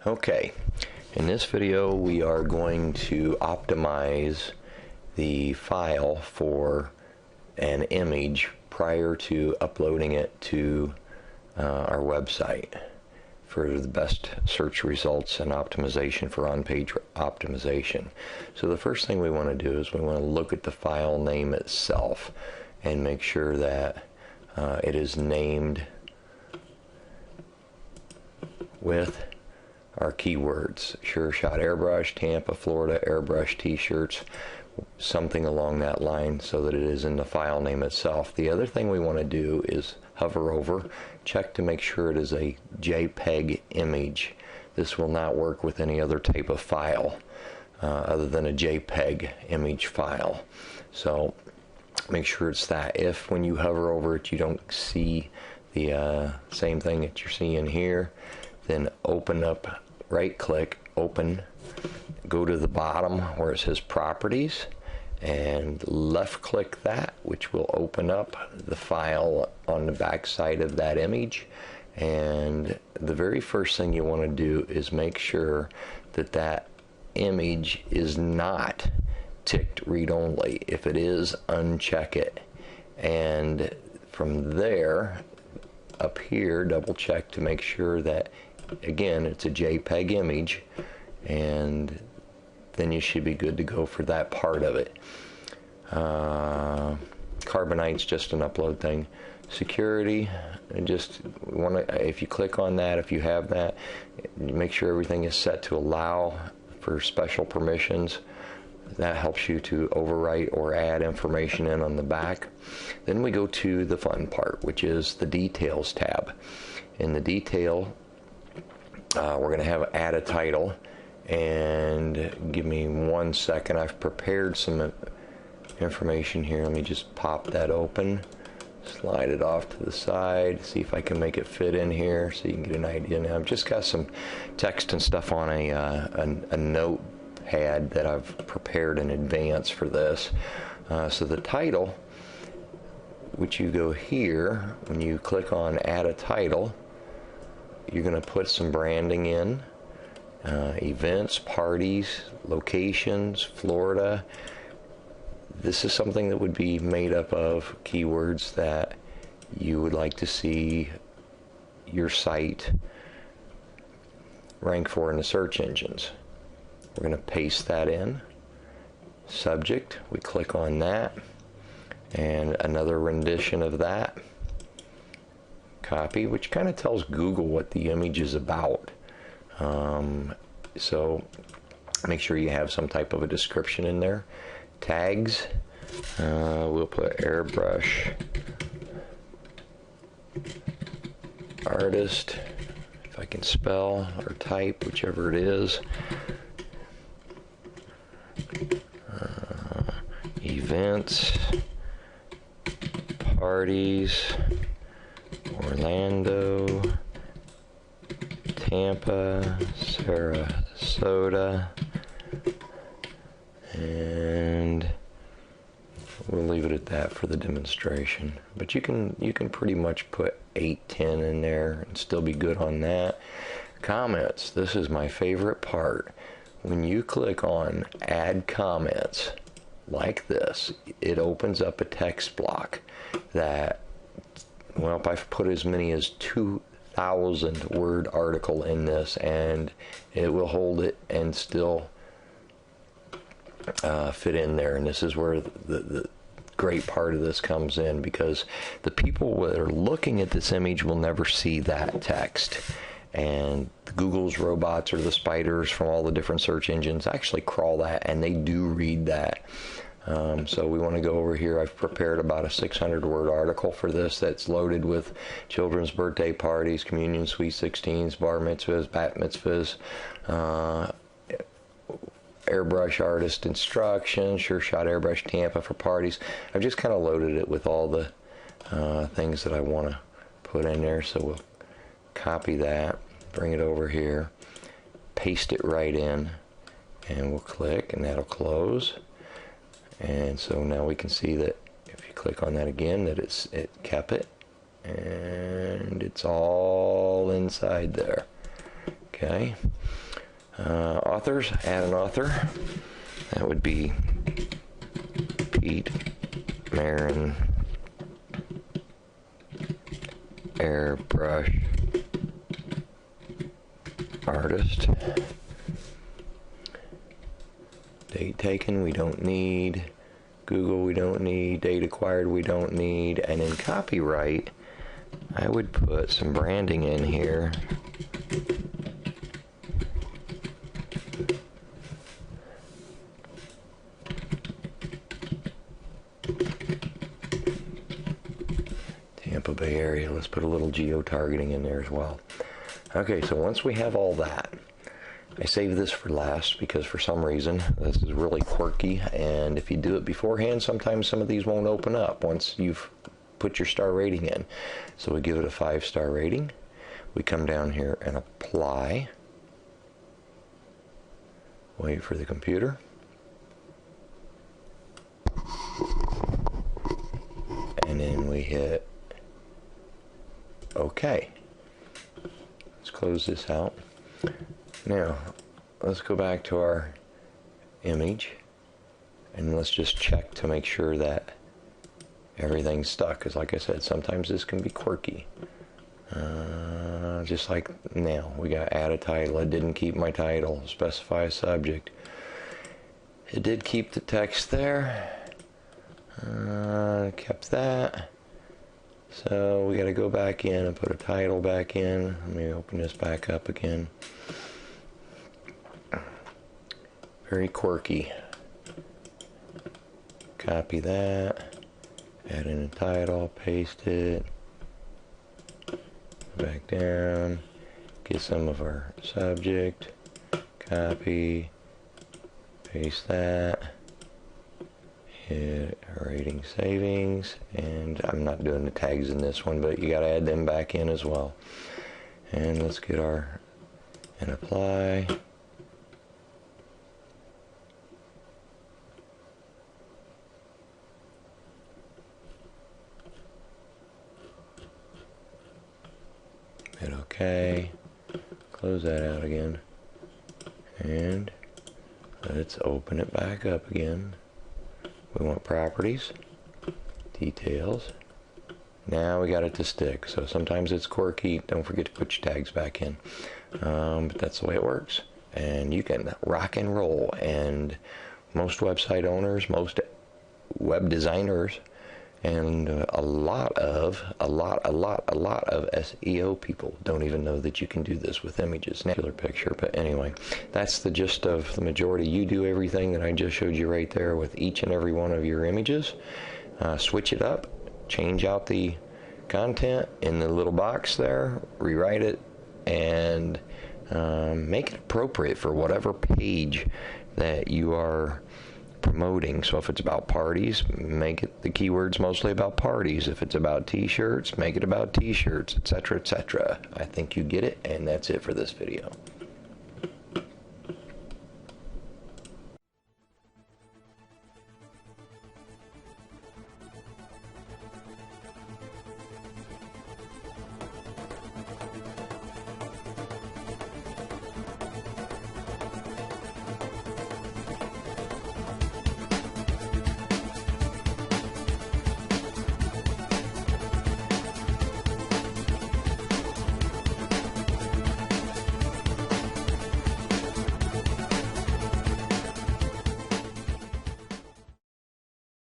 Okay, in this video we are going to optimize the file for an image prior to uploading it to our website for the best search results and optimization for on-page optimization. So the first thing we want to do is we want to look at the file name itself and make sure that it is named with our keywords: Sure Shot Airbrush, Tampa, Florida, Airbrush T-shirts, something along that line, so that it is in the file name itself. The other thing we want to do is hover over, check to make sure it is a JPEG image. This will not work with any other type of file other than a JPEG image file. So make sure it's that. If when you hover over it you don't see the same thing that you're seeing here, then open up, right click, open, go to the bottom where it says properties and left click that, which will open up the file on the back side of that image. And the very first thing you want to do is make sure that that image is not ticked read only. If it is, uncheck it, and from there up here double check to make sure that again it's a JPEG image, and then you should be good to go for that part of it. Carbonite's just an upload thing. Security, and just want to, if you click on that, if you have that, make sure everything is set to allow for special permissions. That helps you to overwrite or add information in on the back. Then we go to the fun part, which is the details tab. In the detail, we're going to have add a title, and give me 1 second. I've prepared some information here. Let me just pop that open, slide it off to the side, see if I can make it fit in here so you can get an idea. Now I've just got some text and stuff on a notepad that I've prepared in advance for this. So the title, which you go here, when you click on add a title, you're going to put some branding in, events, parties, locations, Florida. This is something that would be made up of keywords that you would like to see your site rank for in the search engines. We're going to paste that in. Subject, we click on that, and another rendition of that. Copy, which kind of tells Google what the image is about. So make sure you have some type of a description in there. Tags, we'll put airbrush artist, if I can spell or type, whichever it is. Events, parties, Orlando, Tampa, Sarasota, and we'll leave it at that for the demonstration. But you can pretty much put 8, 10 in there and still be good on that. Comments, this is my favorite part. When you click on add comments like this, it opens up a text block that, well, if I've put as many as 2,000 word article in this, and it will hold it and still fit in there. And this is where the great part of this comes in, because the people that are looking at this image will never see that text. And the Google's robots, or the spiders from all the different search engines, actually crawl that, and they do read that. So we want to go over here. I've prepared about a 600-word article for this that's loaded with children's birthday parties, communion, sweet 16s, bar mitzvahs, bat mitzvahs, airbrush artist instructions, Sure Shot Airbrush Tampa for parties. I've just kind of loaded it with all the things that I want to put in there. So we'll copy that, bring it over here, paste it right in, and we'll click, and that'll close. And so now we can see that if you click on that again, that it kept it, and it's all inside there. Okay. Authors, add an author. That would be Pete Marin Airbrush Artist. Date taken, we don't need. Google, we don't need. Date acquired, we don't need. And in copyright, I would put some branding in here. Tampa Bay area. Let's put a little geo-targeting in there as well. Okay, so once we have all that, I saved this for last because for some reason this is really quirky, and if you do it beforehand, sometimes some of these won't open up once you've put your star rating in. So we give it a 5-star rating. We come down here and apply. Wait for the computer. And then we hit OK. Let's close this out. Now, let's go back to our image and let's just check to make sure that everything's stuck, because like I said, sometimes this can be quirky. Just like now, we got add a title. It didn't keep my title. Specify a subject. It did keep the text there. Kept that. So we got to go back in and put a title back in. Let me open this back up again. Very quirky. Copy that. Add in a title. Paste it. Back down. Get some of our subject. Copy. Paste that. Hit rating savings, and I'm not doing the tags in this one, but you got to add them back in as well. And let's get our and apply. Hit OK. Close that out again, and let's open it back up again. We want properties, details. Now we got it to stick. So sometimes it's quirky. Don't forget to put your tags back in. But that's the way it works. And you can rock and roll. And most website owners, most web designers, and a lot of SEO people don't even know that you can do this with images. Natural picture, but anyway, that's the gist of the majority. You do everything that I just showed you right there with each and every one of your images. Switch it up, change out the content in the little box there, rewrite it, and make it appropriate for whatever page that you are promoting. So if it's about parties, make it the keywords mostly about parties. If it's about t-shirts, make it about t-shirts, etc., etc. I think you get it, and that's it for this video.